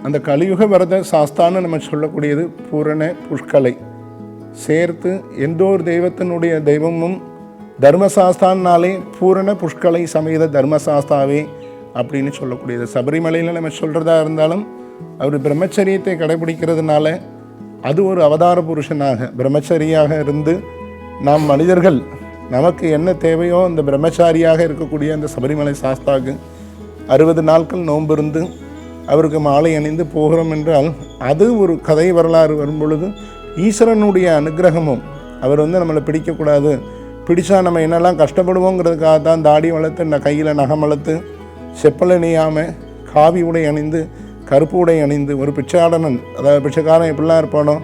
அந்த கலியுக வரத சாஸ்தான்னு நம்ம சொல்லக்கூடியது பூரண புஷ்கலை சேர்த்து எந்த ஒரு தெய்வத்தினுடைய தெய்வமும் தர்மசாஸ்தான்னாலே பூரண புஷ்கலை சமேத தர்மசாஸ்தாவே அப்படின்னு சொல்லக்கூடியது. சபரிமலையில் நம்ம சொல்கிறதா இருந்தாலும் அவர் பிரம்மச்சரியத்தை கடைபிடிக்கிறதுனால அது ஒரு அவதார புருஷனாக பிரம்மச்சரியாக இருந்து நாம் மனிதர்கள் நமக்கு என்ன தேவையோ அந்த பிரம்மச்சாரியாக இருக்கக்கூடிய அந்த சபரிமலை சாஸ்தாவுக்கு 60 நாட்கள் நோன்பு இருந்து அவருக்கு மாலை அணிந்து போகிறோம் என்றால் அது ஒரு கதை வரலாறு வரும் பொழுது ஈஸ்வரனுடைய அனுகிரகமும் அவர் நம்மளை பிடிக்கக்கூடாது, பிடிச்சா நம்ம என்னெல்லாம் கஷ்டப்படுவோங்கிறதுக்காக தான் தாடி வளர்த்து கையில் நகம் வளர்த்து செப்பல் அணியாமல் காவி உடை அணிந்து கருப்பு உடை அணிந்து ஒரு பிச்சையாடனன், அதாவது பிச்சைக்காரன் எப்படிலாம் இருப்பானோ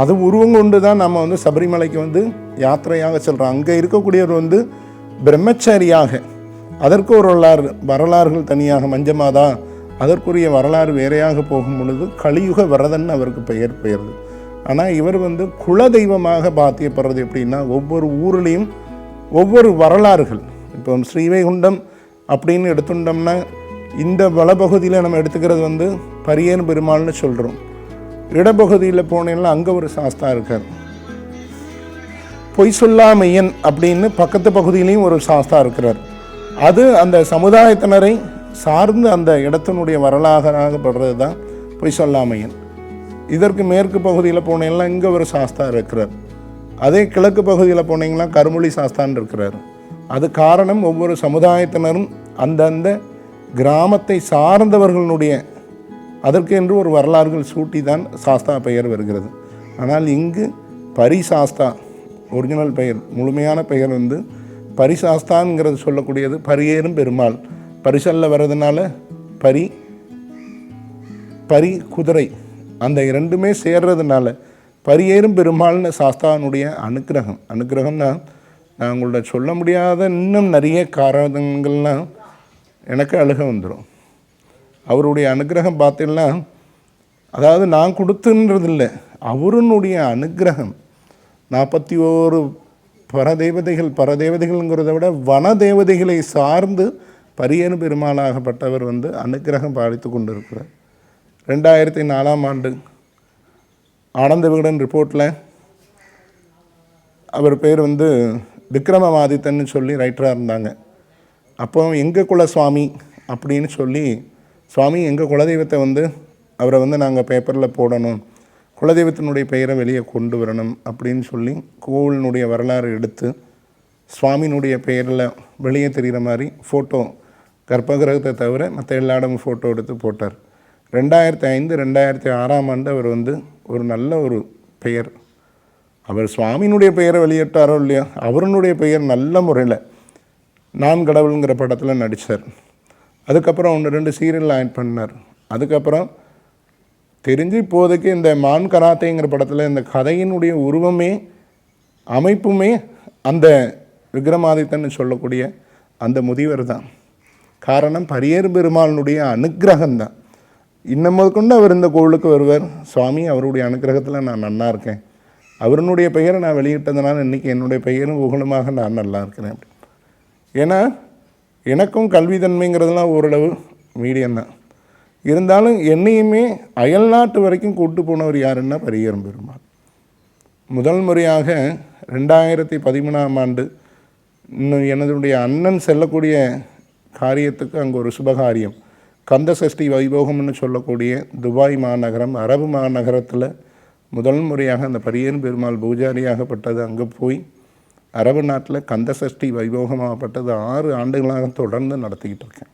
அது உருவம் கொண்டு தான் நம்ம சபரிமலைக்கு யாத்திரையாக செல்கிறோம். அங்கே இருக்கக்கூடியவர் பிரம்மச்சாரியாக அதற்கு ஒரு வரலாறுகள் தனியாக மஞ்சமாதா அதற்குரிய வரலாறு வேறையாக போகும் பொழுது கலியுக வரதன் அவருக்கு பெயர்து. ஆனால் இவர் குல தெய்வமாக பாத்தியப்படுறது எப்படின்னா ஒவ்வொரு ஊர்லேயும் ஒவ்வொரு வரலாறுகள். இப்போ ஸ்ரீவைகுண்டம் அப்படின்னு எடுத்துட்டோம்னா இந்த வளப்பகுதியில் நம்ம எடுத்துக்கிறது பரியேன் பெருமாள்னு சொல்கிறோம். இடப்பகுதியில் போனேன்னா அங்கே ஒரு சாஸ்தா இருக்கார். பொய் சொல்லாமையன் அப்படின்னு பக்கத்து பகுதியிலையும் ஒரு சாஸ்தா இருக்கிறார். அது அந்த சமுதாயத்தினரை சார்ந்து அந்த இடத்தினுடைய வரலாறாகப்படுறது தான் பொய் சொல்லாமையன். இதற்கு மேற்கு பகுதியில் போனீங்கன்னா இங்கே ஒரு சாஸ்தா இருக்கிறார். அதே கிழக்கு பகுதியில் போனீங்கன்னா கருமொழி சாஸ்தான் இருக்கிறார். அது காரணம் ஒவ்வொரு சமுதாயத்தினரும் அந்தந்த கிராமத்தை சார்ந்தவர்களுடைய அதற்கு என்று ஒரு வரலாறுகள் சூட்டி தான் சாஸ்தா பெயர் வருகிறது. ஆனால் இங்கு பரிசாஸ்தா ஒரிஜினல் பெயர் முழுமையான பெயர் பரிசாஸ்தான்ங்கிறது சொல்லக்கூடியது பரியேறும் பெருமாள். பரிசல்ல வர்றதுனால பரி குதிரை அந்த இரண்டுமே சேர்றதுனால பரியேறும் பெருமாள்னு சாஸ்தானுடைய அனுக்கிரகம்னா நான் உங்கள்ட்ட சொல்ல முடியாத இன்னும் நிறைய காரணங்கள்லாம் எனக்கு அழுக வந்துடும். அவருடைய அனுக்கிரகம் பார்த்தீங்கன்னா அதாவது நான் கொடுத்துன்றது இல்லை, அவருடைய அனுக்கிரகம் 41 பரதேவதைகள்ங்கிறத விட வன தேவதைகளை சார்ந்து பரியேறு பெருமாளாகப்பட்டவர் அனுக்கிரகம் பாலித்து கொண்டு இருக்கிறார். 2004ஆம் ஆண்டு ஆனந்த விகடன் ரிப்போர்ட்டில் அவர் பேர் விக்ரமாதித்தன்னு சொல்லி ரைட்டராக இருந்தாங்க. அப்போ எங்கள் குல சுவாமி அப்படின்னு சொல்லி சுவாமி எங்கள் குலதெய்வத்தை அவரை நாங்கள் பேப்பரில் போடணும், குலதெய்வத்தினுடைய பெயரை வெளியே கொண்டு வரணும் அப்படின்னு சொல்லி கோவிலினுடைய வரலாறு எடுத்து சுவாமியினுடைய பெயரில் வெளியே தெரிகிற மாதிரி ஃபோட்டோ கர்ப்பகிரகத்தை தவிர மற்ற எல்லா இடமும் ஃபோட்டோ எடுத்து போட்டார். 2005 2006ஆம் ஆண்டு அவர் ஒரு நல்ல ஒரு பெயர், அவர் சுவாமியினுடைய பெயரை வெளியிட்டாரோ இல்லையோ அவருடைய பெயர் நல்ல முறையில் நான் கடவுளுங்கிற படத்தில் நடித்தார். அதுக்கப்புறம் 1-2 சீரியல் ஆட் பண்ணார். அதுக்கப்புறம் தெரிஞ்சு இப்போதைக்கு இந்த மான் கராத்தேங்கிற படத்தில் இந்த கதையினுடைய உருவமே அமைப்புமே அந்த விக்ரமாதித்தன்னு சொல்லக்கூடிய அந்த முதியவர் தான். காரணம் பரியேறு பெருமாளுடைய அனுக்கிரகம்தான். இன்னும் கொண்டு அவர் இந்த கோவிலுக்கு வருவார். சுவாமி அவருடைய அனுக்கிரகத்தில் நான் நல்லா இருக்கேன், அவருடைய பெயரை நான் வெளியிட்டதுனால இன்றைக்கி என்னுடைய பெயரும் புகழுமாக நான் நல்லா இருக்கிறேன். ஏன்னா எனக்கும் கல்வி தன்மைங்கிறதுலாம் ஓரளவு மீடியம்தான். இருந்தாலும் என்னையுமே அயல்நாட்டு வரைக்கும் கூட்டு போனவர் யாருன்னா பரியேறும் பெருமாள். முதல் முறையாக 2013ஆம் ஆண்டு இன்னும் எனதுடைய அண்ணன் செல்லக்கூடிய காரியத்துக்கு அங்கே ஒரு சுபகாரியம் கந்த சஷ்டி வைபோகம்னு சொல்லக்கூடிய துபாய் மாநகரம் அரபு மாநகரத்தில் முதல் முறையாக அந்த பரியேறும் பெருமாள் பூஜாரியாகப்பட்டது. அங்கே போய் அரபு நாட்டில் கந்த சஷ்டி வைபோகமாகப்பட்டது 6 ஆண்டுகளாக தொடர்ந்து நடத்திக்கிட்டு இருக்கேன்.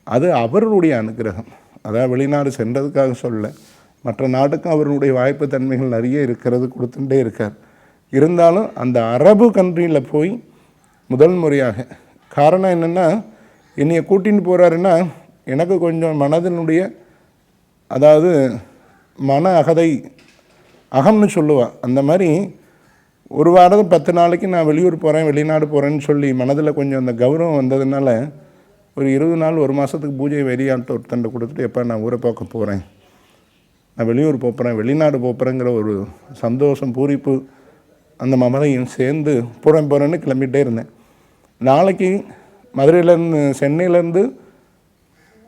அது அவருடைய அனுக்கிரகம். அதாவது வெளிநாடு சென்றதுக்காக சொல்ல, மற்ற நாட்டுக்கும் அவருடைய வாய்ப்பு தன்மைகள் நிறைய இருக்கிறது, கொடுத்துட்டே இருக்கார். இருந்தாலும் அந்த அரபு கண்ட்ரியில் போய் முதல் முறையாக காரணம் என்னென்னா என்னையை கூட்டின்னு போகிறாருன்னா எனக்கு கொஞ்சம் மனதினுடைய அதாவது மன அகம்னு சொல்லுவாள். அந்த மாதிரி ஒரு வாரம் 10 நாளைக்கு நான் வெளியூர் போகிறேன் வெளிநாடு போகிறேன்னு சொல்லி மனதில் கொஞ்சம் அந்த கௌரவம் வந்ததுனால ஒரு 20 நாள் 1 மாதத்துக்கு பூஜை வெளியாட்டு ஒருத்தண்டை கொடுத்துட்டு எப்போ நான் ஊரை பார்க்க போகிறேன், நான் வெளியூர் போகிறேன் வெளிநாடு போகிறேங்கிற ஒரு சந்தோஷம் பூரிப்பு அந்த மமதையும் சேர்ந்து போகிறேன்னு கிளம்பிகிட்டே இருந்தேன். நாளைக்கு மதுரையிலேருந்து சென்னையிலேருந்து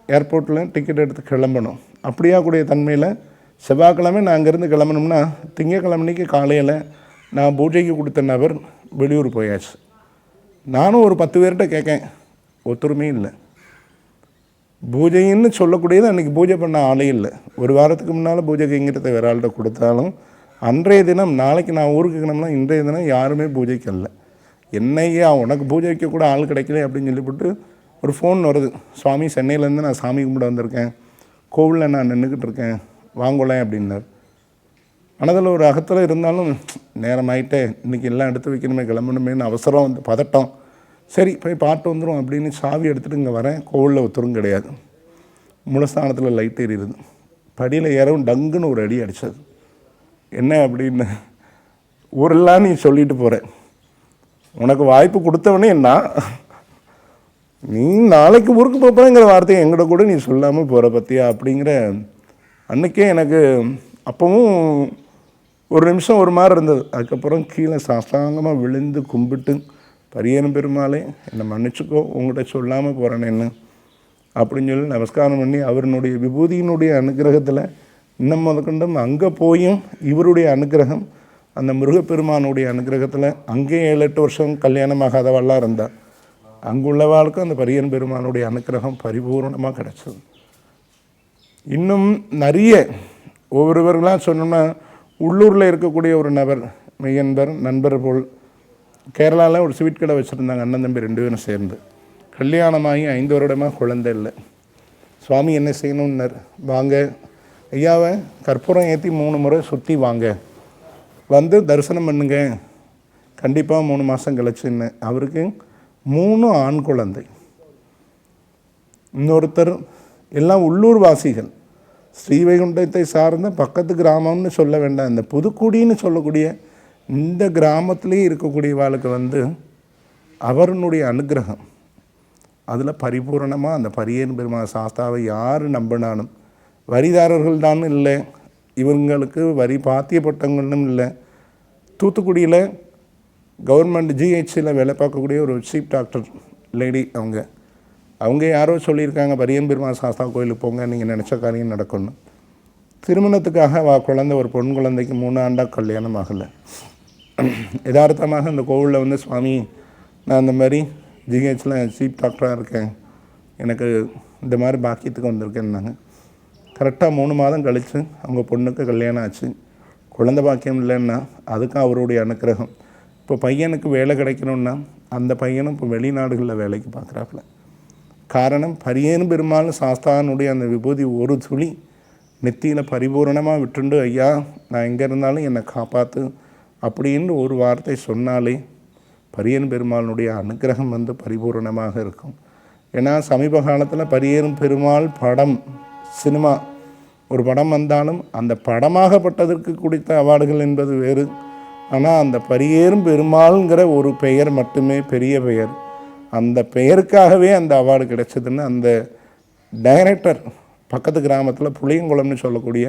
ஏர்போர்ட்டில் டிக்கெட் எடுத்து கிளம்பணும். அப்படியா கூடிய தன்மையில் செவ்வாய்க்கிழமை நான் அங்கேருந்து கிளம்பணும்னா திங்கக்கிழமைக்கு காலையில் நான் பூஜைக்கு கொடுத்த நபர் வெளியூர் போயாச்சு. நானும் ஒரு 10 பேர்கிட்ட கேட்கேன், ஒத்துருமே இல்லை. பூஜைன்னு சொல்லக்கூடியது அன்றைக்கி பூஜை பண்ண ஆளே இல்லை. ஒரு வாரத்துக்கு முன்னால் பூஜை கைங்கிறத வேறு ஆள்கிட்ட கொடுத்தாலும் அன்றைய தினம், நாளைக்கு நான் ஊருக்கு கிளம்புனா இன்றைய தினம் யாருமே பூஜைக்கு அல்ல. என்னையா உனக்கு பூஜை வைக்கக்கூட ஆள் கிடைக்கல அப்படின்னு சொல்லிவிட்டு ஒரு ஃபோன் வருது, சுவாமி சென்னையிலேருந்து நான் சாமி கும்பிட வந்திருக்கேன், கோவிலில் நான் நின்றுக்கிட்டு இருக்கேன், வாங்கலேன் அப்படின்னார். மனதில் ஒரு அகத்தில் இருந்தாலும் நேரம் ஆகிட்டே, இன்றைக்கி எல்லாம் எடுத்து வைக்கணுமே, கிளம்பணுமேனு அவசரம் வந்து பதட்டம். சரி போய் பாட்டு வந்துடும் அப்படின்னு சாவி எடுத்துகிட்டு இங்கே வரேன். கோவிலில் ஒருத்தரும் கிடையாது. மூலஸ்தானத்தில் லைட் எரியுது. படியில் ஏறவும் டங்குன்னு ஒரு அடி அடித்தது. என்ன அப்படின்னு, ஊரெல்லாம் நீ சொல்லிட்டு போகிற, உனக்கு வாய்ப்பு கொடுத்தவனே என்ன, நீ நாளைக்கு ஊருக்கு போகிறேங்கிற வார்த்தையை எங்கிட்ட கூட நீ சொல்லாமல் போகிற பற்றியா அப்படிங்கிற. அன்றைக்கே எனக்கு அப்போவும் ஒரு நிமிஷம் ஒரு மாதிரி இருந்தது. அதுக்கப்புறம் கீழே சாஸ்தாங்கமாக விழுந்து கும்பிட்டு, பரியேறும் பெருமாளே என்னை மன்னிச்சுக்கோ, உங்கள்கிட்ட சொல்லாமல் போகிறேன்னு அப்படின்னு சொல்லி நமஸ்காரம் பண்ணி அவருடைய விபூதியினுடைய அனுகிரகத்தில் இன்னும் முதற்கொண்டும் அங்கே போயும் இவருடைய அனுகிரகம், அந்த முருகப்பெருமானுடைய அனுகிரகத்தில் அங்கே 7-8 வருஷம் கல்யாணமாகாதவெல்லாம் இருந்தாள். அங்குள்ளவாளுக்கும் அந்த பரியன் பெருமானுடைய அனுகிரகம் பரிபூர்ணமாக கிடச்சிது. இன்னும் நிறைய ஒவ்வொருவர்களாக சொன்னோம்னா, உள்ளூரில் இருக்கக்கூடிய ஒரு நபர் மெய்யன்பர் நண்பர் போல் கேரளாவில் ஒரு ஸ்வீட் கடை வச்சுருந்தாங்க. அண்ணன் தம்பி 2 பேரும் சேர்ந்து. கல்யாணமாகி 5 வருடமாக குழந்தை இல்லை. சுவாமி என்ன செய்யணும்னார், வாங்க ஐயாவை கற்பூரம் ஏற்றி 3 முறை சுற்றி வாங்க, வந்து தரிசனம் பண்ணுங்க, கண்டிப்பாக 3 மாதம் கழிச்சுன்னு. அவருக்கு 3 ஆண் குழந்தை. இன்னொருத்தர் எல்லாம் உள்ளூர் வாசிகள், ஸ்ரீவைகுண்டத்தை சார்ந்த பக்கத்து கிராமம்னு சொல்ல வேண்டாம், இந்த புதுக்குடின்னு சொல்லக்கூடிய இந்த கிராமத்திலே இருக்கக்கூடிய வாழ்க்கை வந்து அவருடைய அனுகிரகம் அதில் பரிபூரணமாக அந்த பரியன் பெருமாள் சாஸ்தாவை யார் நம்பினாலும், வரிதாரர்கள் தான் இல்லை, இவங்களுக்கு வரி பாத்திய பட்டங்களும் இல்லை. தூத்துக்குடியில் கவர்மெண்ட் ஜிஹெச்சில் வேலை பார்க்கக்கூடிய ஒரு சீஃப் டாக்டர் லேடி, அவங்க யாரோ சொல்லியிருக்காங்க, பரியன் பெருமாள் சாஸ்தா கோயிலுக்கு போங்க, நீங்கள் நினச்ச காரியம் நடக்கணும். திருமணத்துக்காக குழந்தை, ஒரு பொன் குழந்தைக்கு 3 ஆண்டாக கல்யாணம் ஆகலை. யதார்த்தமாக அந்த கோவிலில் வந்து, சுவாமி நான் இந்த மாதிரி ஜிஹெச்சில் சீஃப் டாக்டராக இருக்கேன், எனக்கு இந்த மாதிரி பாக்கியத்துக்கு வந்திருக்கேன்னாங்க. கரெக்டாக 3 மாதம் கழித்து அவங்க பொண்ணுக்கு கல்யாணம் ஆச்சு. குழந்தை பாக்கியம் இல்லைன்னா அதுக்கு அவருடைய அனுக்கிரகம். இப்போ பையனுக்கு வேலை கிடைக்கணுன்னா அந்த பையனும் இப்போ வெளிநாடுகளில் வேலைக்கு பார்க்குறாப்புல. காரணம், பரியன் பெருமாள் சாஸ்தானுடைய அந்த விபூதி ஒரு துளி நெத்தியில் பரிபூரணமாக விட்டுண்டு, ஐயா நான் எங்கே இருந்தாலும் என்னை காப்பாற்று அப்படின்னு ஒரு வார்த்தை சொன்னாலே பரியன் பெருமாளுடைய அனுகிரகம் வந்து பரிபூரணமாக இருக்கும். ஏன்னா சமீப காலத்தில் பரியன் பெருமாள் படம், சினிமா ஒரு படம் வந்தாலும் அந்த படமாகப்பட்டதற்கு கொடுத்த அவார்டுகள் என்பது வேறு. ஆனால் அந்த பரியேறும் பெருமாள்ங்கிற ஒரு பெயர் மட்டுமே பெரிய பெயர். அந்த பெயருக்காகவே அந்த அவார்டு கிடைச்சதுன்னு அந்த டைரக்டர் பக்கத்து கிராமத்தில் புளியங்குளம்னு சொல்லக்கூடிய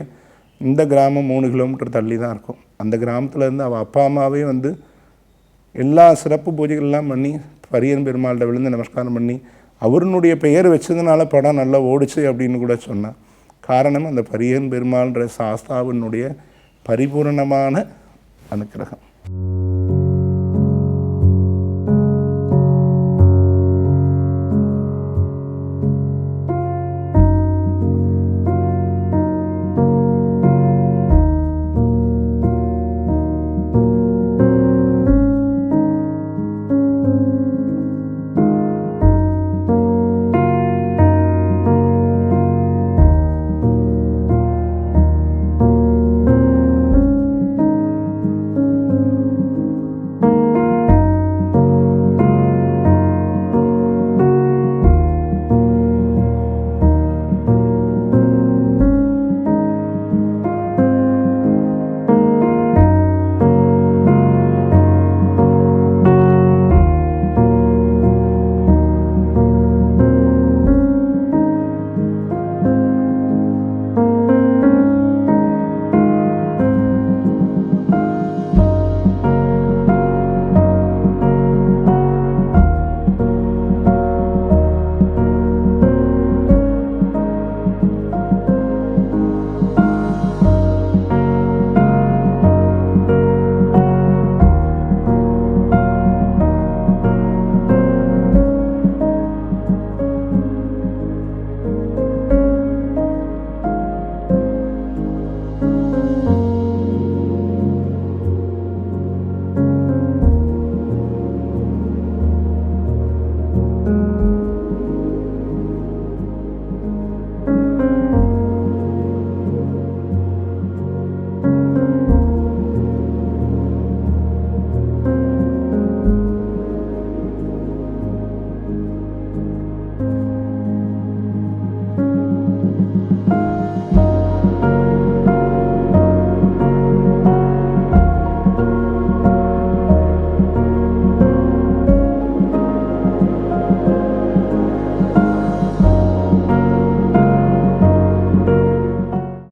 இந்த கிராமம் 3 கிலோமீட்டர் தள்ளி தான் இருக்கும். அந்த கிராமத்துலேருந்து அவள் அப்பா அம்மாவே வந்து எல்லா சிறப்பு பூஜைகள்லாம் பண்ணி பரியன் பெருமாள்கிட்ட விழுந்து நமஸ்காரம் பண்ணி அவருடைய பெயர் வச்சதுனால படம் நல்லா ஓடிச்சு அப்படின்னு கூட சொன்னான். காரணம், அந்த பரியன் பெருமாள்ன்ற சாஸ்தாவினுடைய பரிபூரணமான அனுக்கிரகம்.